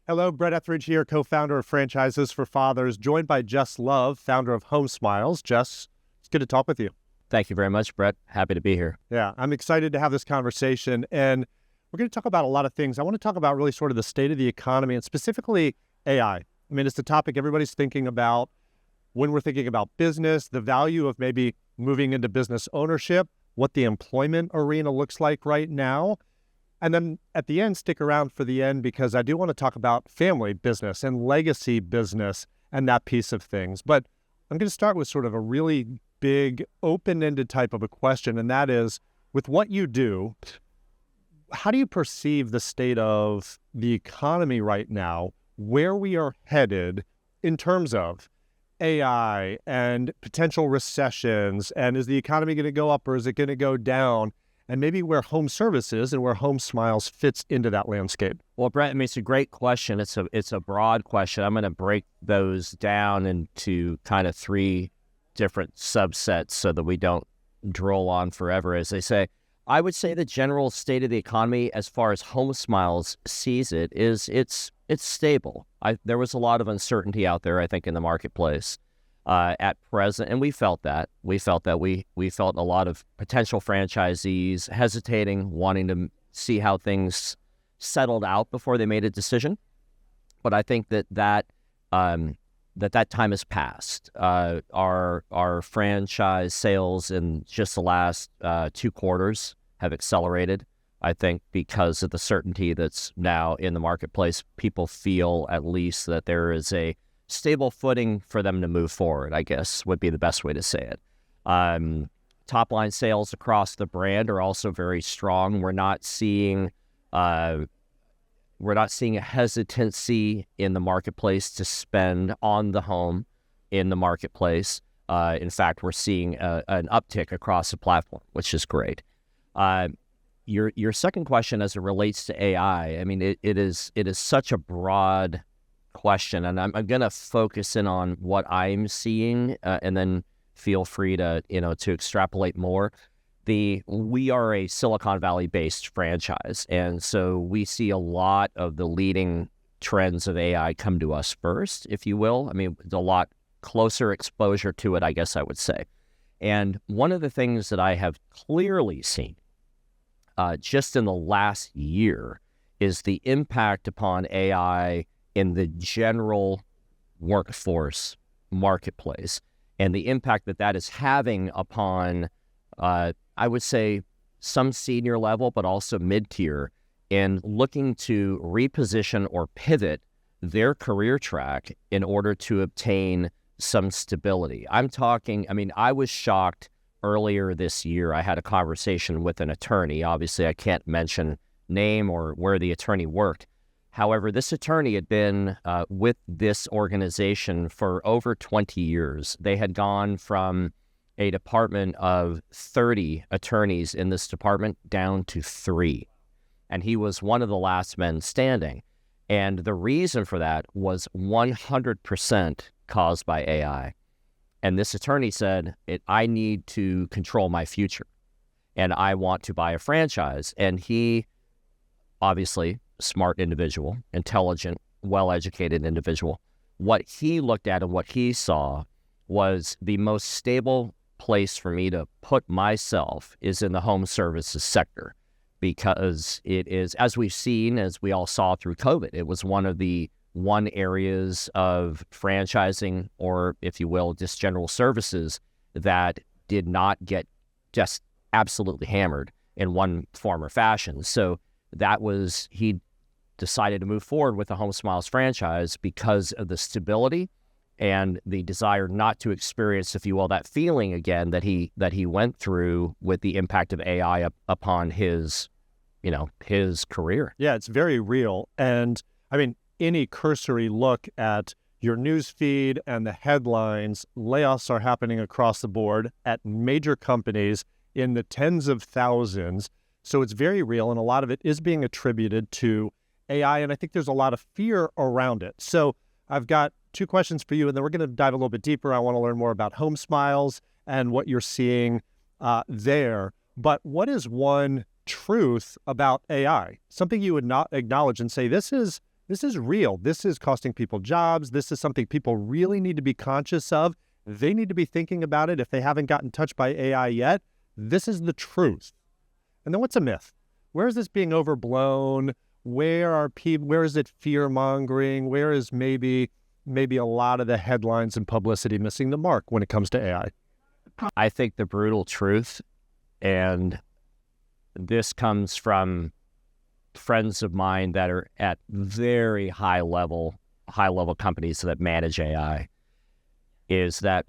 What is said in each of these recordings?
Hello, Brett Ethridge here, co-founder of Franchises for Fathers, joined by Jess Love, founder of Home Smiles. Jess, it's good to talk with you. Thank you very much, Brett. Happy to be here. Yeah, I'm excited to have this conversation, and we're going to talk about a lot of things. I want to talk about really sort of the state of the economy and specifically AI. I mean, it's the topic everybody's thinking about when we're thinking about business, the value of maybe moving into business ownership, what the employment arena looks like right now. And then at the end, stick around for the end because I do want to talk about family business and legacy business and that piece of things. But I'm going to start with sort of a really big, open-ended type of a question, and that is, with what you do, how do you perceive the state of the economy right now, where we are headed in terms of AI and potential recessions, and is the economy going to go up or is it going to go down? And maybe where home services and where Home Smiles fits into that landscape. Well, Brett, I mean, it's a great question. It's a broad question. I'm going to break those down into kind of three different subsets so that we don't droll on forever, as they say. I would say the general state of the economy, as far as Home Smiles sees it, is it's stable. There was a lot of uncertainty out there, I think, in the marketplace. At present, and we felt that. We felt a lot of potential franchisees hesitating, wanting to see how things settled out before they made a decision. But I think that time has passed. Our franchise sales in just the last 2 quarters have accelerated. I think because of the certainty that's now in the marketplace, people feel at least that there is a stable footing for them to move forward, I guess, would be the best way to say it. Top line sales across the brand are also very strong. We're not seeing a hesitancy in the marketplace to spend on the home in the marketplace. In fact, we're seeing an uptick across the platform, which is great. Your second question as it relates to AI, I mean, it is such a broad question, and I'm going to focus in on what I'm seeing, and then feel free to extrapolate more. We are a Silicon Valley based franchise, and so we see a lot of the leading trends of AI come to us first, if you will. I mean, a lot closer exposure to it, I guess I would say. And one of the things that I have clearly seen just in the last year is the impact upon AI in the general workforce marketplace and the impact that is having upon, I would say, some senior level, but also mid-tier, in looking to reposition or pivot their career track in order to obtain some stability. I was shocked earlier this year. I had a conversation with an attorney. Obviously, I can't mention name or where the attorney worked. However, this attorney had been with this organization for over 20 years. They had gone from a department of 30 attorneys in this department down to 3. And he was one of the last men standing. And the reason for that was 100% caused by AI. And this attorney said, I need to control my future, and I want to buy a franchise. And he, obviously, smart individual, intelligent, well-educated individual. What he looked at and what he saw was the most stable place for me to put myself is in the home services sector, because it is, as we've seen, as we all saw through COVID, it was one of the areas of franchising, or if you will, just general services, that did not get just absolutely hammered in one form or fashion. So he decided to move forward with the Home Smiles franchise because of the stability and the desire not to experience, if you will, that feeling again that he went through with the impact of AI upon his career. Yeah, it's very real. And I mean, any cursory look at your news feed and the headlines, layoffs are happening across the board at major companies in the tens of thousands. So it's very real, and a lot of it is being attributed to AI, and I think there's a lot of fear around it. So I've got 2 questions for you, and then we're going to dive a little bit deeper. I want to learn more about Home Smiles and what you're seeing there. But what is one truth about AI? Something you would not acknowledge and say, this is this is real. This is costing people jobs. This is something people really need to be conscious of. They need to be thinking about it if they haven't gotten touched by AI yet. This is the truth. And then what's a myth? Where is this being overblown? Where is it fear-mongering? Where is maybe a lot of the headlines and publicity missing the mark when it comes to AI? I think the brutal truth, and this comes from friends of mine that are at very high level companies that manage AI, is that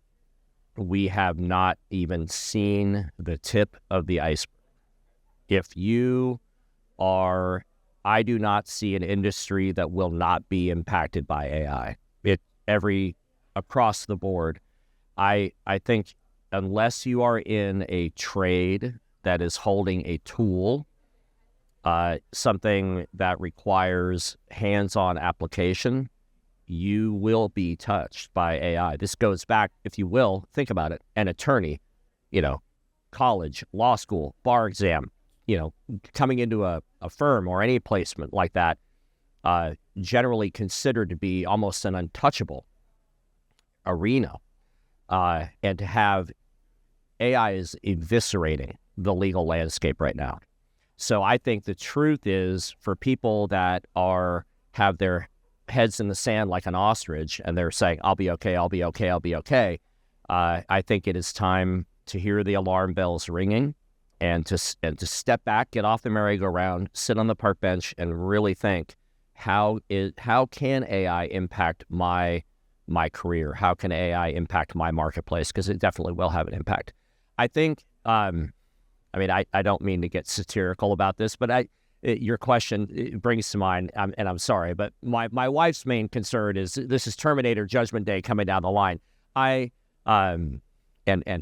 we have not even seen the tip of the iceberg. I do not see an industry that will not be impacted by AI. Across the board. I think unless you are in a trade that is holding a tool, something that requires hands-on application, you will be touched by AI. This goes back, if you will, think about it, an attorney, college, law school, bar exam, coming into a firm or any placement like that, generally considered to be almost an untouchable arena. And to have AI is eviscerating the legal landscape right now. So I think the truth is, for people that have their heads in the sand like an ostrich and they're saying, I'll be okay, I'll be okay, I'll be okay, I think it is time to hear the alarm bells ringing and to step back, get off the merry-go-round, sit on the park bench and really think, how can AI impact my career? How can AI impact my marketplace? Because it definitely will have an impact. I think, I don't mean to get satirical about this, but your question brings to mind, and I'm sorry, but my wife's main concern is this is Terminator Judgment Day coming down the line. And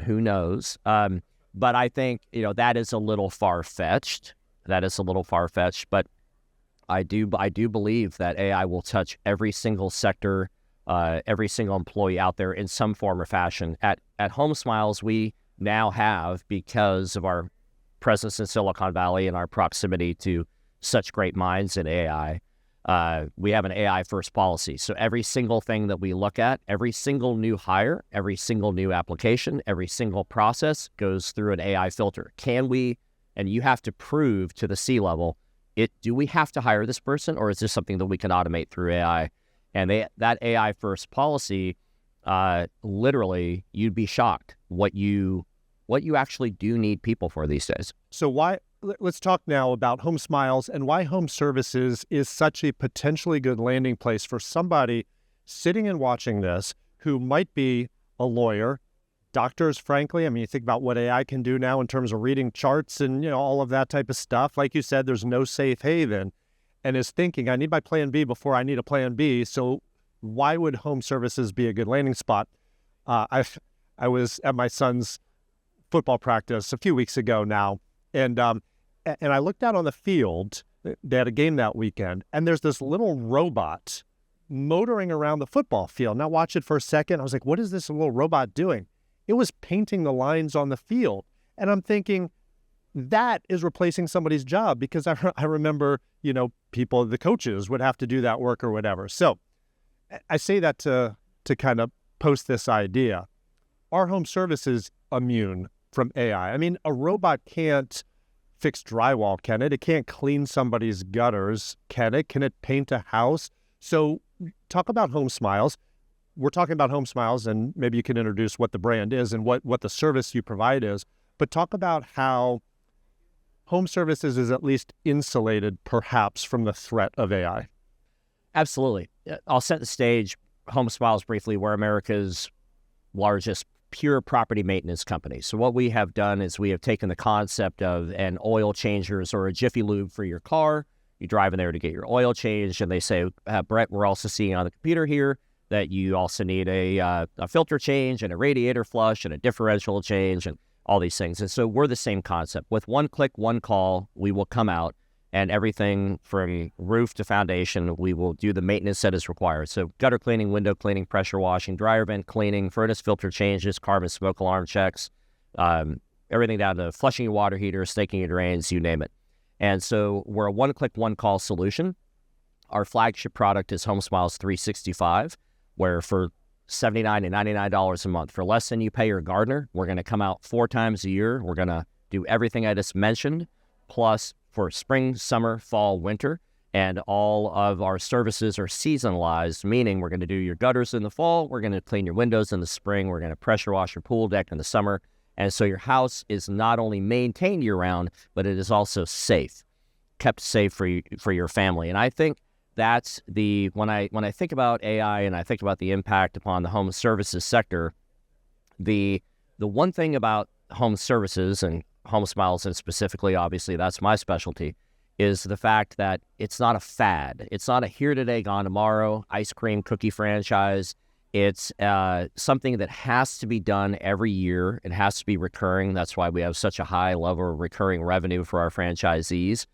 who knows? But I think, that is a little far-fetched. But I do believe that AI will touch every single sector, every single employee out there in some form or fashion. At Home Smiles, we now have, because of our presence in Silicon Valley and our proximity to such great minds in AI, we have an AI first policy. So every single thing that we look at, every single new hire, every single new application, every single process goes through an AI filter. Can we, and you have to prove to the C-level, do we have to hire this person, or is this something that we can automate through AI? And that AI first policy, literally, you'd be shocked what you actually do need people for these days. So let's talk now about Home Smiles and why home services is such a potentially good landing place for somebody sitting and watching this who might be a lawyer, doctors, frankly. You think about what AI can do now in terms of reading charts and, all of that type of stuff. Like you said, there's no safe haven, and is thinking, I need my plan B before I need a plan B. So why would home services be a good landing spot? I was at my son's football practice a few weeks ago now, and I looked out on the field. They had a game that weekend, and there's this little robot motoring around the football field. Now watch it for a second. I was like, what is this little robot doing? It was painting the lines on the field. And I'm thinking, that is replacing somebody's job, because I remember, the coaches would have to do that work or whatever. So I say that to kind of post this idea. Are home services immune from AI? A robot can't fix drywall, can it? It can't clean somebody's gutters, can it? Can it paint a house? So talk about Home Smiles. We're talking about Home Smiles, and maybe you can introduce what the brand is and what the service you provide is. But talk about how home services is at least insulated, perhaps, from the threat of AI. Absolutely. I'll set the stage. Home Smiles, briefly, we're America's largest pure property maintenance company. So what we have done is we have taken the concept of an oil changers or a Jiffy Lube for your car. You drive in there to get your oil changed, and they say, Brett, we're also seeing on the computer here that you also need a filter change and a radiator flush and a differential change and all these things. And so we're the same concept. With one click, one call, we will come out, and everything from roof to foundation, we will do the maintenance that is required. So gutter cleaning, window cleaning, pressure washing, dryer vent cleaning, furnace filter changes, carbon smoke alarm checks, everything down to flushing your water heater, snaking your drains, you name it. And so we're a one-click, one-call solution. Our flagship product is Home Smiles 365, where for $79 and $99 a month, for less than you pay your gardener, we're going to come out 4 times a year. We're going to do everything I just mentioned, plus for spring, summer, fall, winter. And all of our services are seasonalized, meaning we're going to do your gutters in the fall, we're going to clean your windows in the spring, we're going to pressure wash your pool deck in the summer. And so your house is not only maintained year-round, but it is also safe, kept safe for your family. And I think that's when I think about AI and I think about the impact upon the home services sector, the one thing about home services and Home Smiles, and specifically, obviously, that's my specialty, is the fact that it's not a fad. It's not a here today, gone tomorrow ice cream cookie franchise. It's something that has to be done every year. It has to be recurring. That's why we have such a high level of recurring revenue for our franchisees.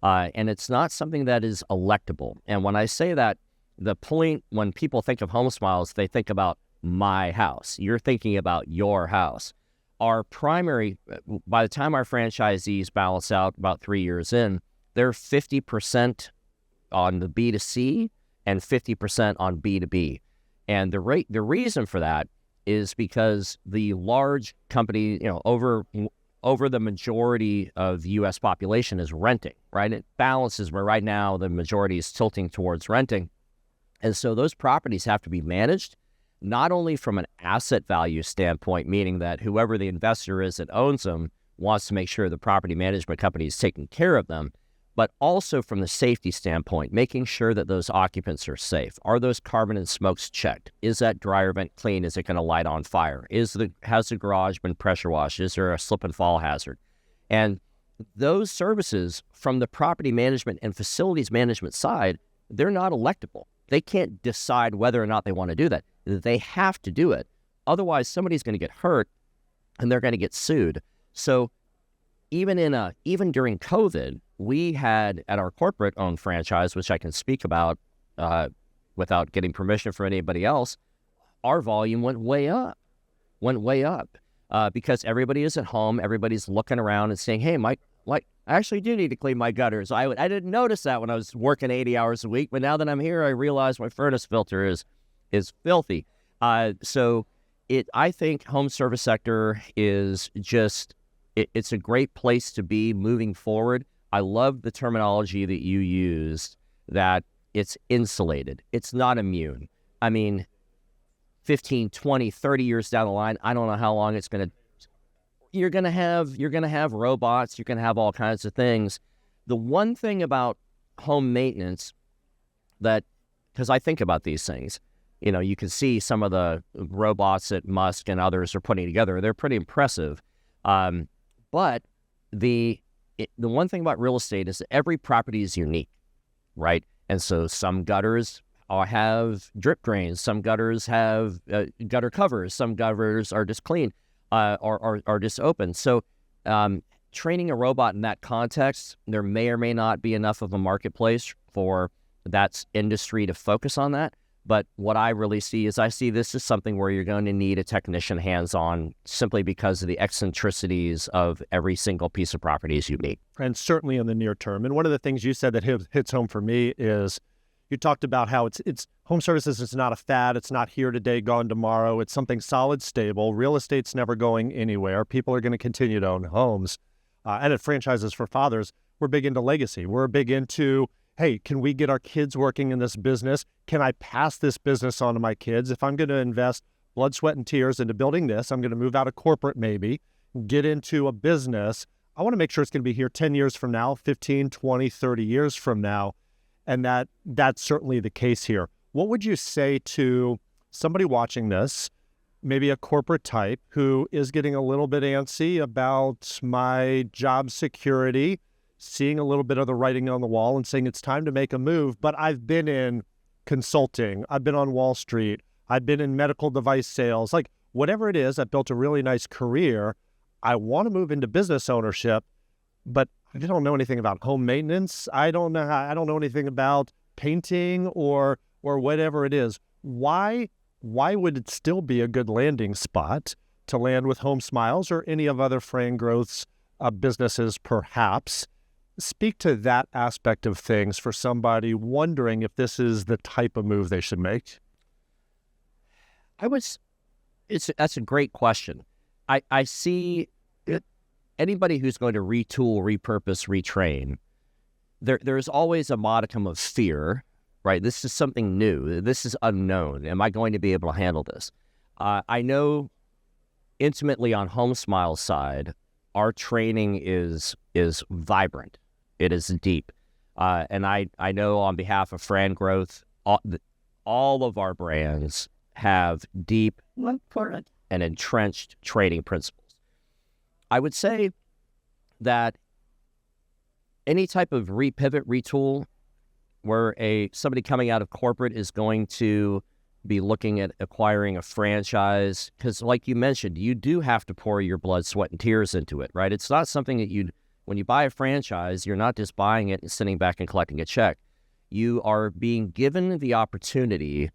And it's not something that is electable. And when I say that, the point when people think of Home Smiles, they think about my house. You're thinking about your house. Our primary, by the time our franchisees balance out about 3 years in, they're 50% on the B2C and 50% on B2B. And the reason for that is because the large company, over the majority of the U.S. population is renting, right? It balances, but right now the majority is tilting towards renting. And so those properties have to be managed, not only from an asset value standpoint, meaning that whoever the investor is that owns them wants to make sure the property management company is taking care of them, but also from the safety standpoint, making sure that those occupants are safe. Are those carbon and smokes checked? Is that dryer vent clean? Is it going to light on fire? Has the garage been pressure washed? Is there a slip and fall hazard? And those services from the property management and facilities management side, they're not electable. They can't decide whether or not they want to do that. They have to do it. Otherwise, somebody's going to get hurt and they're going to get sued. So even during COVID, we had at our corporate-owned franchise, which I can speak about without getting permission from anybody else, our volume went way up because everybody is at home, everybody's looking around and saying, "Hey, Mike, I actually do need to clean my gutters." I didn't notice that when I was working 80 hours a week, but now that I'm here, I realize my furnace filter is filthy. So I think home service sector is just it's a great place to be moving forward. I love the terminology that you used, that it's insulated. It's not immune. I mean, 15, 20, 30 years down the line, I don't know how long it's going to, you're going to have robots, you're going to have all kinds of things. The one thing about home maintenance because I think about these things, you can see some of the robots that Musk and others are putting together. They're pretty impressive. But the one thing about real estate is that every property is unique, right? And so some gutters have drip drains, some gutters have gutter covers, some gutters are just clean, are just open. So training a robot in that context, there may or may not be enough of a marketplace for that industry to focus on that. But what I really see is this is something where you're going to need a technician hands-on simply because of the eccentricities of every single piece of property is unique. And certainly in the near term. And one of the things you said that hits home for me is you talked about how it's home services is not a fad. It's not here today, gone tomorrow. It's something solid, stable. Real estate's never going anywhere. People are going to continue to own homes. And at Franchises for Fathers, we're big into legacy. We're big into, hey, can we get our kids working in this business? Can I pass this business on to my kids? If I'm going to invest blood, sweat, and tears into building this, I'm going to move out of corporate maybe, get into a business. I want to make sure it's going to be here 10 years from now, 15, 20, 30 years from now. And that's certainly the case here. What would you say to somebody watching this, maybe a corporate type who is getting a little bit antsy about my job security, seeing a little bit of the writing on the wall and saying it's time to make a move, but I've been in consulting, I've been on Wall Street, I've been in medical device sales, like whatever it is, I've built a really nice career. I want to move into business ownership, but I don't know anything about home maintenance. I don't know anything about painting or whatever it is. Why would it still be a good landing spot to land with Home Smiles or any of other Fran Growth's businesses perhaps? Speak to that aspect of things for somebody wondering if this is the type of move they should make. That's a great question. I see anybody who's going to retool, repurpose, retrain, there's always a modicum of fear, right? This is something new. This is unknown. Am I going to be able to handle this? I know intimately on HomeSmile's side, our training is vibrant. It is deep. And I know on behalf of Fran Growth, all of our brands have deep and entrenched training principles. I would say that any type of repivot, retool, where somebody coming out of corporate is going to be looking at acquiring a franchise, because like you mentioned, you do have to pour your blood, sweat, and tears into it, right? It's not something that when you buy a franchise, you're not just buying it and sitting back and collecting a check. You are being given the opportunity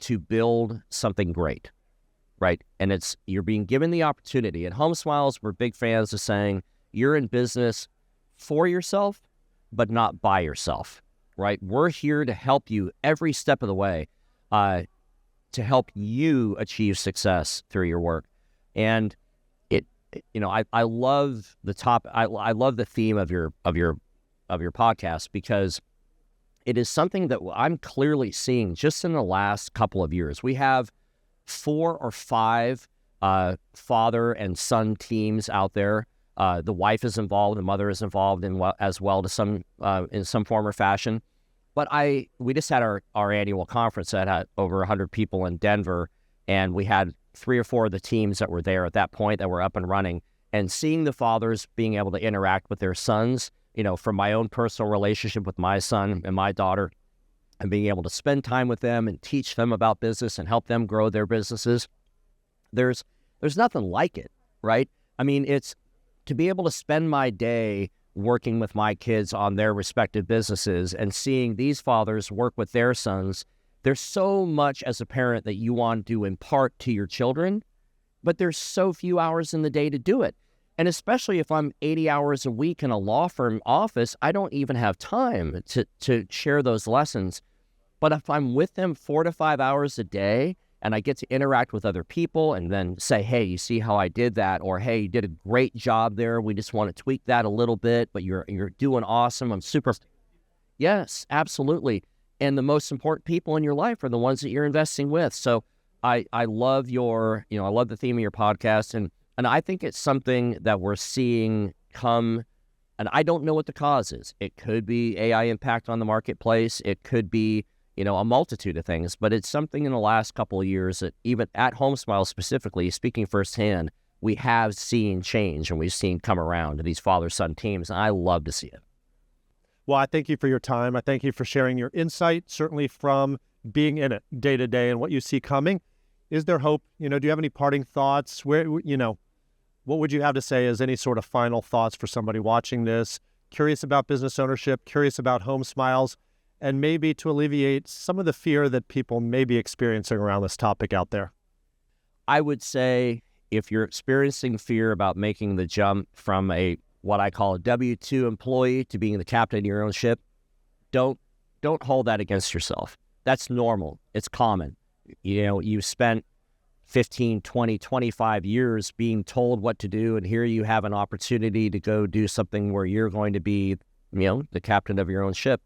to build something great, right? And you're being given the opportunity. At HomeSmiles, we're big fans of saying you're in business for yourself, but not by yourself, right? We're here to help you every step of the way, to help you achieve success through your work. And I love I love the theme of your podcast, because it is something that I'm clearly seeing just in the last couple of years. We have 4 or 5 father and son teams out there. The wife is involved, the mother is involved as well to some in some form or fashion. But we just had our annual conference that had over 100 people in Denver, and we had 3 or 4 of the teams that were there at that point that were up and running. And seeing the fathers being able to interact with their sons, from my own personal relationship with my son and my daughter, and being able to spend time with them and teach them about business and help them grow their businesses, there's nothing like it, right? I mean, it's to be able to spend my day working with my kids on their respective businesses and seeing these fathers work with their sons. There's so much as a parent that you want to impart to your children, but there's so few hours in the day to do it. And especially if I'm 80 hours a week in a law firm office, I don't even have time to share those lessons. But if I'm with them 4 to 5 hours a day, and I get to interact with other people and then say, hey, you see how I did that? Or, hey, you did a great job there. We just want to tweak that a little bit, but you're doing awesome. I'm super. Yes, absolutely. And the most important people in your life are the ones that you're investing with. So I love I love the theme of your podcast. And I think it's something that we're seeing come, and I don't know what the cause is. It could be AI impact on the marketplace. It could be, a multitude of things, but it's something in the last couple of years that even at HomeSmile specifically, speaking firsthand, we have seen change and we've seen come around to these father-son teams, and I love to see it. Well, I thank you for your time. I thank you for sharing your insight, certainly from being in it day to day and what you see coming. Is there hope? Do you have any parting thoughts? What would you have to say as any sort of final thoughts for somebody watching this, curious about business ownership, curious about HomeSmiles, and maybe to alleviate some of the fear that people may be experiencing around this topic out there? I would say if you're experiencing fear about making the jump from what I call a W-2 employee to being the captain of your own ship, don't hold that against yourself. That's normal. It's common. You spent 15, 20, 25 years being told what to do, and here you have an opportunity to go do something where you're going to be, the captain of your own ship.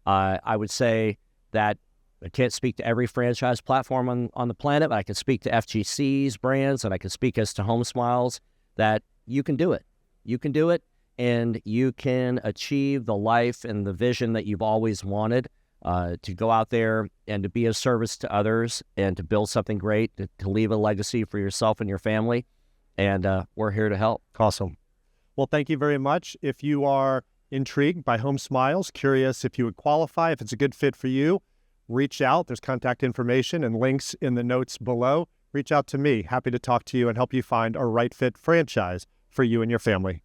I would say that I can't speak to every franchise platform on the planet, but I can speak to FGC's brands, and I can speak as to HomeSmiles, that you can do it. You can do it, and you can achieve the life and the vision that you've always wanted, to go out there and to be of service to others and to build something great, to leave a legacy for yourself and your family. And we're here to help. Awesome. Well, thank you very much. If you are intrigued by HomeSmiles, curious if you would qualify, if it's a good fit for you, reach out. There's contact information and links in the notes below. Reach out to me. Happy to talk to you and help you find a right fit franchise for you and your family.